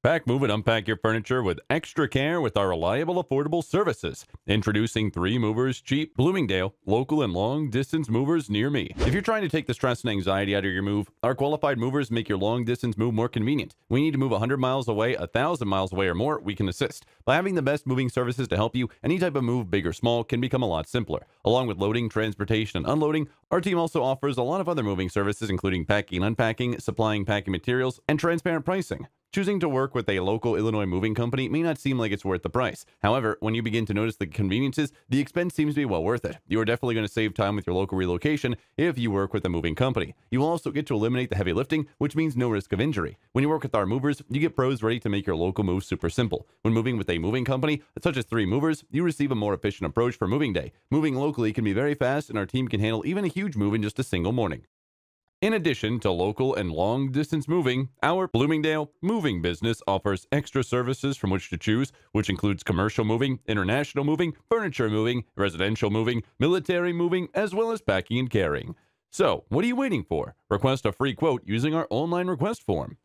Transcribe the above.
Pack, move, and unpack your furniture with extra care with our reliable, affordable services. Introducing 3 Movers Cheap, Bloomingdale, local and long-distance movers near me. If you're trying to take the stress and anxiety out of your move, our qualified movers make your long-distance move more convenient. We need to move 100 miles away, 1,000 miles away or more, we can assist. By having the best moving services to help you, any type of move, big or small, can become a lot simpler. Along with loading, transportation, and unloading, our team also offers a lot of other moving services, including packing and unpacking, supplying packing materials, and transparent pricing. Choosing to work with a local Illinois moving company may not seem like it's worth the price. However, when you begin to notice the conveniences, the expense seems to be well worth it. You are definitely going to save time with your local relocation if you work with a moving company. You will also get to eliminate the heavy lifting, which means no risk of injury. When you work with our movers, you get pros ready to make your local move super simple. When moving with a moving company, such as 3 Movers, you receive a more efficient approach for moving day. Moving locally can be very fast, and our team can handle even a huge move in just a single morning. In addition to local and long-distance moving, our Bloomingdale moving business offers extra services from which to choose, which includes commercial moving, international moving, furniture moving, residential moving, military moving, as well as packing and carrying. So, what are you waiting for? Request a free quote using our online request form.